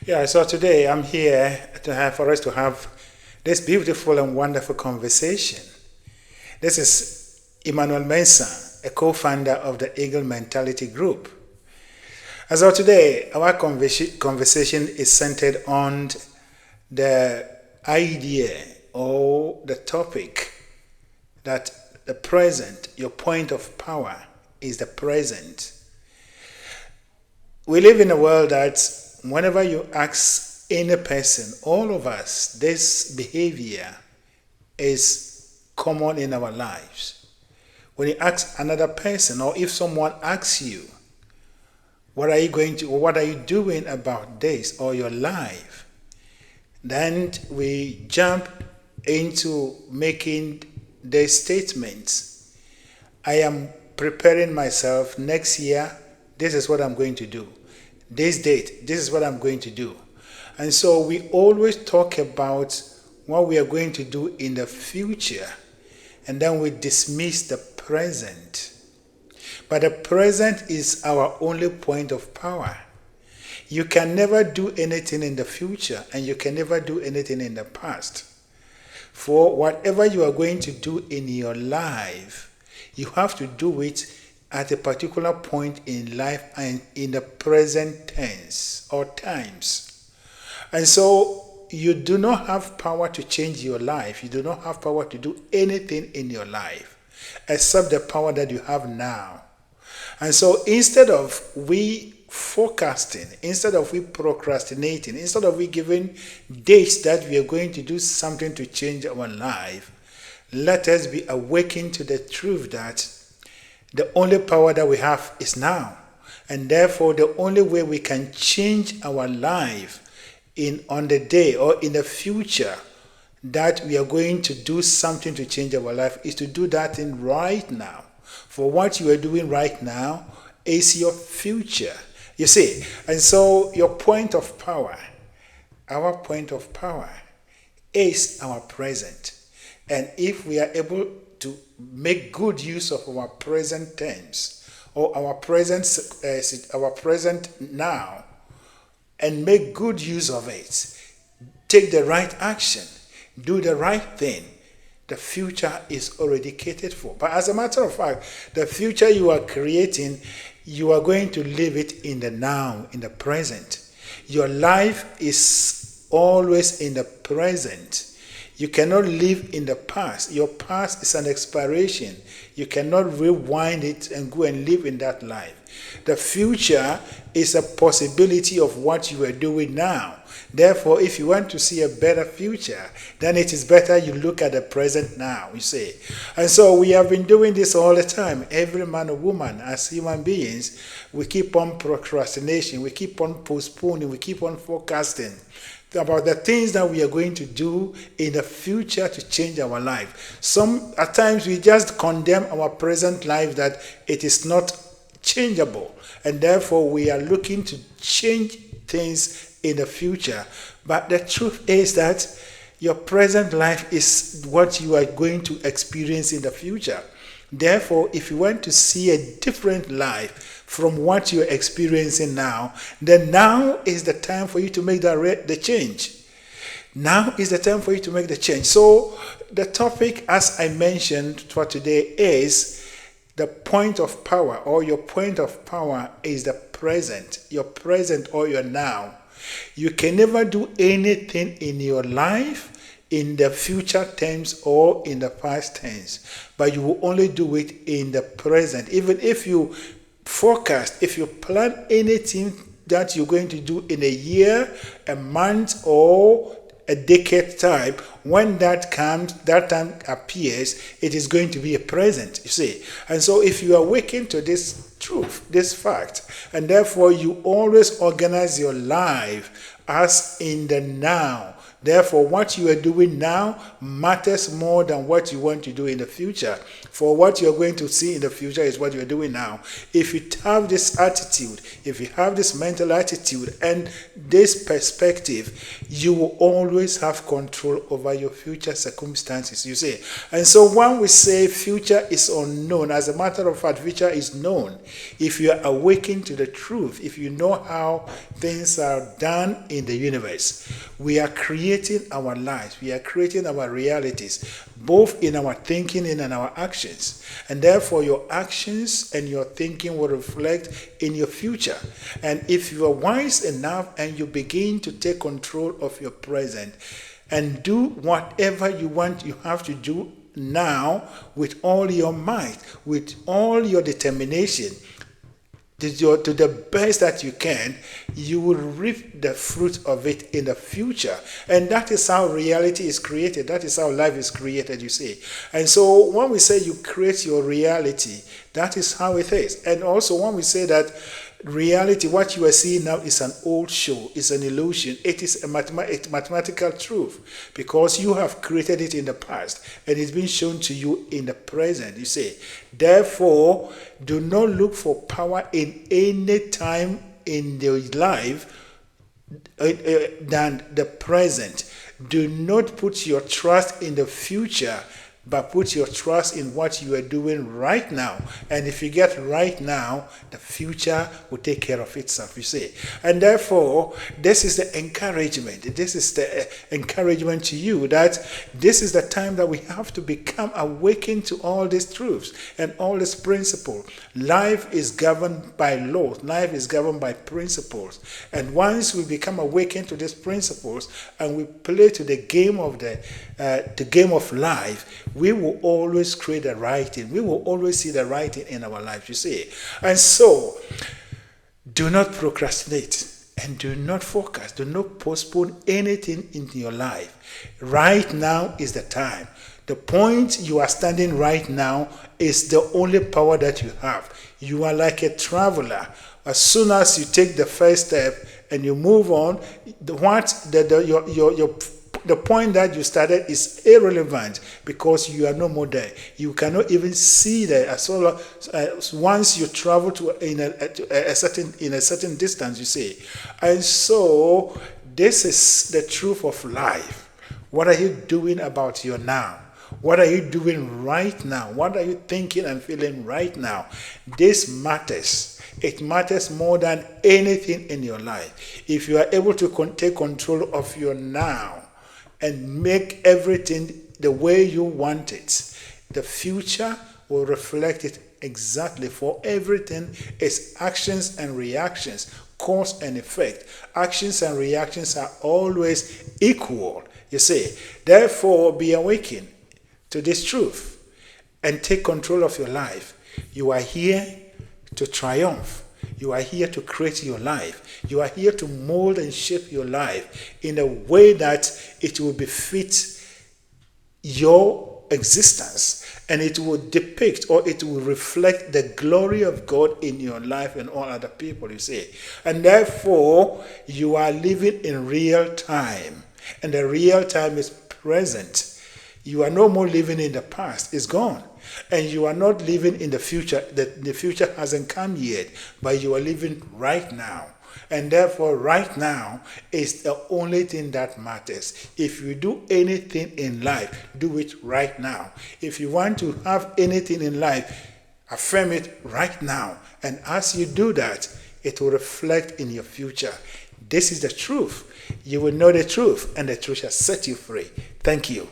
Yeah, so today I'm here for us to have this beautiful and wonderful conversation. This is Emmanuel Mensah, a co-founder of the Eagle Mentality Group. And so today our conversation is centered on the idea or the topic that the present, your point of power is the present. We live in a world that whenever you ask any person, all of us, this behavior is common in our lives. When you ask another person, or if someone asks you, what are you doing about this or your life? Then we jump into making the statements. I am preparing myself next year. This is what I'm going to do. This date, this is what I'm going to do. And so we always talk about what we are going to do in the future, and then we dismiss the present. But the present is our only point of power. You can never do anything in the future, and you can never do anything in the past. For whatever you are going to do in your life, you have to do it at a particular point in life and in the present tense or times. And so you do not have power to change your life. You do not have power to do anything in your life except the power that you have now. And so instead of we forecasting, instead of we procrastinating, instead of we giving dates that we are going to do something to change our life, let us be awakened to the truth that the only power that we have is now. And therefore, the only way we can change our life on the day or in the future that we are going to do something to change our life is to do that in right now. For what you are doing right now is your future. You see, and so your point of power, our point of power is our present. And if we are able to make good use of our present tense or our present now and make good use of it, take the right action, do the right thing, the future is already catered for. But as a matter of fact, the future you are creating, you are going to live it in the now, in the present. Your life is always in the present. You cannot live in the past. Your past is an expiration. You cannot rewind it and go and live in that life. The future is a possibility of what you are doing now. Therefore, if you want to see a better future, then it is better you look at the present now, you see. And so we have been doing this all the time. Every man or woman, as human beings, we keep on procrastination, we keep on postponing, we keep on forecasting about the things that we are going to do in the future to change our life. At times we just condemn our present life that it is not changeable, and therefore we are looking to change things in the future. But the truth is that your present life is what you are going to experience in the future. Therefore, if you want to see a different life from what you're experiencing now, then now is the time for you to make the change. Now is the time for you to make the change. So the topic, as I mentioned for today, is the point of power, or your point of power is the present, your present or your now. You can never do anything in your life in the future tense or in the past tense, but you will only do it in the present. Even if you forecast, if you plan anything that you're going to do in a year, a month, or a decade time, when that time appears, it is going to be a present, you see. And so if you awaken to this truth, this fact, and therefore you always organize your life as in the now, therefore what you are doing now matters more than what you want to do in the future. For what you are going to see in the future is what you are doing now. If you have this attitude, if you have this mental attitude and this perspective, you will always have control over your future circumstances, you see. And so when we say future is unknown, as a matter of fact, future is known. If you are awakened to the truth, if you know how things are done in the universe. We are creating our lives. We are creating our realities, both in our thinking and in our actions. And therefore, your actions and your thinking will reflect in your future. And if you are wise enough and you begin to take control of your present and do whatever you want, you have to do now with all your might, with all your determination, to the best that you can, you will reap the fruit of it in the future. And that is how reality is created. That is how life is created, you see. And so when we say you create your reality, that is how it is. And also when we say that reality, what you are seeing now is an old show, is an illusion. It is a mathematical truth because you have created it in the past and it's been shown to you in the present, you see. Therefore, do not look for power in any time in your life than the present. Do not put your trust in the future, but put your trust in what you are doing right now. And if you get right now, the future will take care of itself, you see. And therefore, this is the encouragement. This is the encouragement to you that this is the time that we have to become awakened to all these truths and all these principles. Life is governed by laws. Life is governed by principles. And once we become awakened to these principles and we play to the game of the game of life, we will always create the right thing. We will always see the right thing in our life, you see. And so, do not procrastinate and do not focus. Do not postpone anything in your life. Right now is the time. The point you are standing right now is the only power that you have. You are like a traveler. As soon as you take the first step and you move on, the point that you started is irrelevant because you are no more there. You cannot even see there. As well as once you travel to in a certain distance, you see. And so this is the truth of life. What are you doing about your now? What are you doing right now? What are you thinking and feeling right now? This matters. It matters more than anything in your life. If you are able to take control of your now and make everything the way you want it, the future will reflect it exactly. For everything is actions and reactions, cause and effect. Actions and reactions are always equal, you see. Therefore, be awakened to this truth and take control of your life. You are here to triumph. You are here to create your life. You are here to mold and shape your life in a way that it will befit your existence, and it will depict or it will reflect the glory of God in your life and all other people, you see. And therefore, you are living in real time, and the real time is present. You are no more living in the past. It's gone. And you are not living in the future. The future hasn't come yet, but you are living right now. And therefore, right now is the only thing that matters. If you do anything in life, do it right now. If you want to have anything in life, affirm it right now. And as you do that, it will reflect in your future. This is the truth. You will know the truth, and the truth shall set you free. Thank you.